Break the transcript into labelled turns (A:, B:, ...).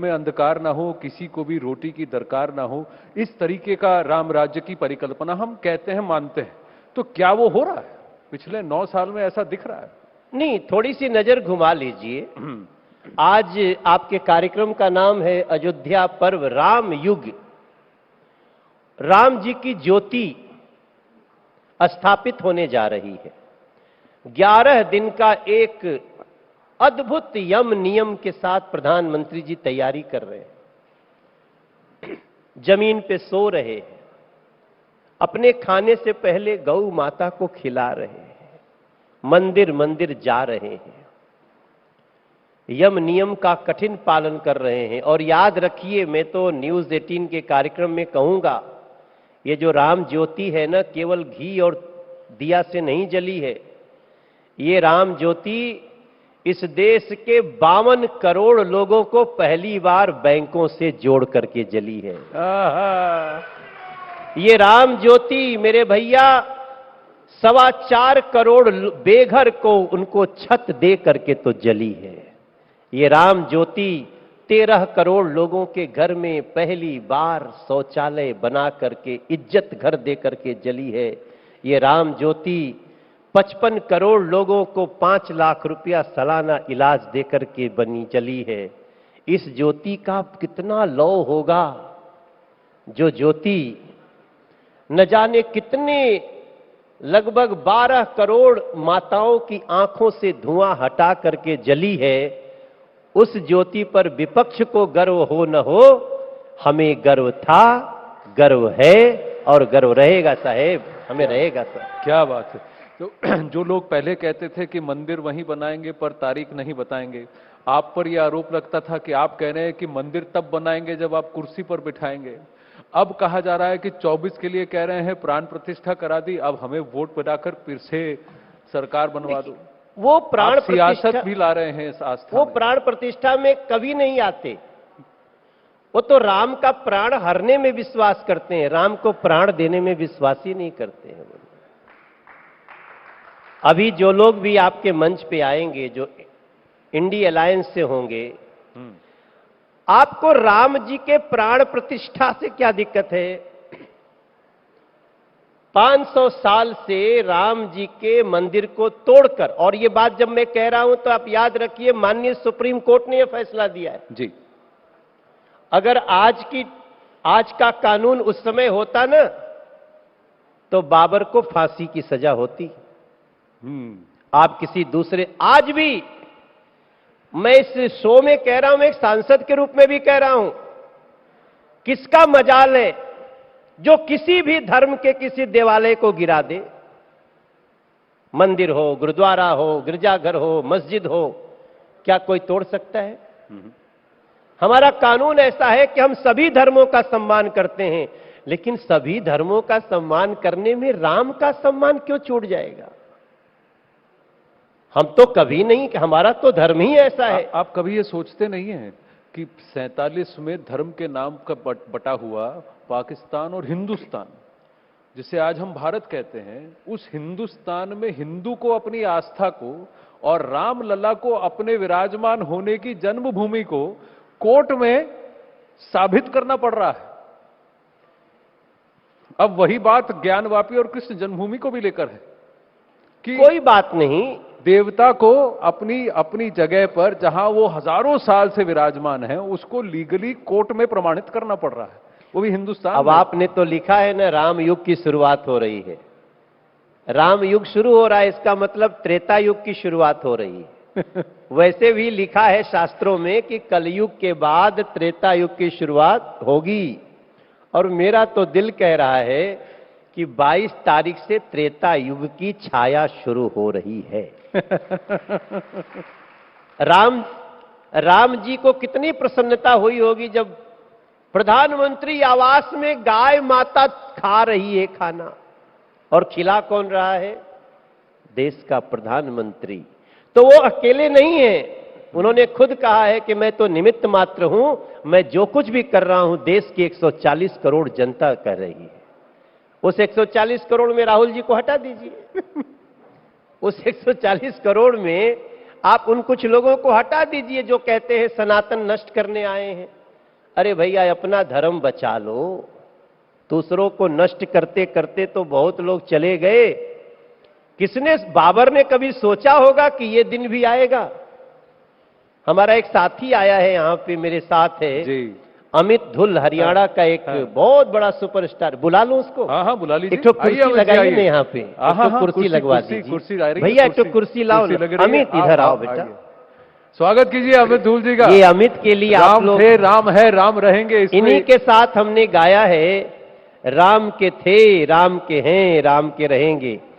A: में अंधकार ना हो, किसी को भी रोटी की दरकार ना हो, इस तरीके का राम राज्य की परिकल्पना हम कहते हैं, मानते हैं। तो क्या वो हो रहा है? पिछले 9 साल में ऐसा दिख रहा है?
B: नहीं, थोड़ी सी नजर घुमा लीजिए। आज आपके कार्यक्रम का नाम है अयोध्या पर्व राम युग। राम जी की ज्योति स्थापित होने जा रही है। 11 दिन का एक अद्भुत यम नियम के साथ प्रधानमंत्री जी तैयारी कर रहे हैं। जमीन पे सो रहे हैं, अपने खाने से पहले गौ माता को खिला रहे हैं, मंदिर मंदिर जा रहे हैं, यम नियम का कठिन पालन कर रहे हैं। और याद रखिए, मैं तो न्यूज 18 के कार्यक्रम में कहूंगा, ये जो राम ज्योति है ना, केवल घी और दिया से नहीं जली है। ये राम ज्योति इस देश के 52 करोड़ लोगों को पहली बार बैंकों से जोड़ करके जली है। ये राम ज्योति मेरे भैया 4.25 करोड़ बेघर को उनको छत दे करके तो जली है। ये राम ज्योति 13 करोड़ लोगों के घर में पहली बार शौचालय बना करके, इज्जत घर दे करके जली है। ये राम ज्योति 55 करोड़ लोगों को 5 लाख रुपया सालाना इलाज देकर के बनी जली है। इस ज्योति का कितना लौ होगा, जो ज्योति न जाने कितने लगभग 12 करोड़ माताओं की आंखों से धुआं हटा करके जली है। उस ज्योति पर विपक्ष को गर्व हो न हो, हमें गर्व था, गर्व है और गर्व रहेगा साहेब, हमें रहेगा सर।
A: क्या बात है। तो जो लोग पहले कहते थे कि मंदिर वहीं बनाएंगे पर तारीख नहीं बताएंगे, आप पर यह आरोप लगता था कि आप कह रहे हैं कि मंदिर तब बनाएंगे जब आप कुर्सी पर बिठाएंगे। अब कहा जा रहा है कि 24 के लिए कह रहे हैं, प्राण प्रतिष्ठा करा दी, अब हमें वोट बनाकर फिर से सरकार बनवा दो।
B: वो प्राण
A: सियासत भी ला रहे हैं इस आस्था
B: वो
A: में।
B: प्राण प्रतिष्ठा में कभी नहीं आते। वो तो राम का प्राण हरने में विश्वास करते हैं, राम को प्राण देने में विश्वास ही नहीं करते हैं। अभी जो लोग भी आपके मंच पे आएंगे, जो इंडी अलायंस से होंगे, आपको राम जी के प्राण प्रतिष्ठा से क्या दिक्कत है? 500 साल से राम जी के मंदिर को तोड़कर, और ये बात जब मैं कह रहा हूं तो आप याद रखिए, माननीय सुप्रीम कोर्ट ने यह फैसला दिया है
A: जी।
B: अगर आज का कानून उस समय होता ना, तो बाबर को फांसी की सजा होती। आप किसी दूसरे, आज भी मैं इस शो में कह रहा हूं, मैं एक सांसद के रूप में भी कह रहा हूं, किसका मजाल है जो किसी भी धर्म के किसी देवालय को गिरा दे? मंदिर हो, गुरुद्वारा हो, गिरजाघर हो, मस्जिद हो, क्या कोई तोड़ सकता है? हमारा कानून ऐसा है कि हम सभी धर्मों का सम्मान करते हैं, लेकिन सभी धर्मों का सम्मान करने में राम का सम्मान क्यों छूट जाएगा? हम तो कभी नहीं, हमारा तो धर्म ही ऐसा है।
A: आप कभी ये सोचते नहीं हैं कि 47 में धर्म के नाम का बटा हुआ पाकिस्तान और हिंदुस्तान, जिसे आज हम भारत कहते हैं, उस हिंदुस्तान में हिंदू को अपनी आस्था को और राम लला को अपने विराजमान होने की जन्मभूमि को कोर्ट में साबित करना पड़ रहा है। अब वही बात ज्ञानवापी और कृष्ण जन्मभूमि को भी लेकर है कि
B: कोई बात नहीं,
A: देवता को अपनी जगह पर, जहां वो हजारों साल से विराजमान है, उसको लीगली कोर्ट में प्रमाणित करना पड़ रहा है, वो भी हिंदुस्तान।
B: अब आपने तो लिखा है ना, राम युग की शुरुआत हो रही है। राम युग शुरू हो रहा है, इसका मतलब त्रेता युग की शुरुआत हो रही है। वैसे भी लिखा है शास्त्रों में कि कलयुग के बाद त्रेता युग की शुरुआत होगी। और मेरा तो दिल कह रहा है कि 22 तारीख से त्रेता युग की छाया शुरू हो रही है। राम जी को कितनी प्रसन्नता हुई होगी जब प्रधानमंत्री आवास में गाय माता खा रही है खाना, और खिला कौन रहा है? देश का प्रधानमंत्री। तो वो अकेले नहीं है, उन्होंने खुद कहा है कि मैं तो निमित्त मात्र हूं, मैं जो कुछ भी कर रहा हूं देश की 140 करोड़ जनता कर रही है। उस 140 करोड़ में राहुल जी को हटा दीजिए। उस 140 करोड़ में आप उन कुछ लोगों को हटा दीजिए जो कहते हैं सनातन नष्ट करने आए हैं। अरे भैया, अपना धर्म बचा लो। दूसरों को नष्ट करते करते तो बहुत लोग चले गए। किसने, बाबर ने कभी सोचा होगा कि ये दिन भी आएगा? हमारा एक साथी आया है यहां पे, मेरे साथ है
A: जी,
B: अमित धुल, हरियाणा का एक बहुत बड़ा सुपरस्टार। बुला लो उसको।
A: हाँ हाँ, बुला लीजिए।
B: एक तो कुर्सी
A: आइए,
B: लगाइए
A: आइए।
B: ना यहाँ पे,
A: हाँ, हाँ,
B: कुर्सी लगवा
A: कुर्सी
B: दीजिए।
A: आ रही है,
B: भैया एक तो कुर्सी लाओ
A: कुर्सी
B: ना।
A: लग रही है।
B: अमित इधर आओ बेटा।
A: आइए। स्वागत कीजिए अमित धूल जी का।
B: ये अमित के लिए आप
A: राम
B: लोग,
A: थे, राम है, राम रहेंगे।
B: इन्हीं के साथ हमने गाया है, राम के थे, राम के हैं, राम के रहेंगे।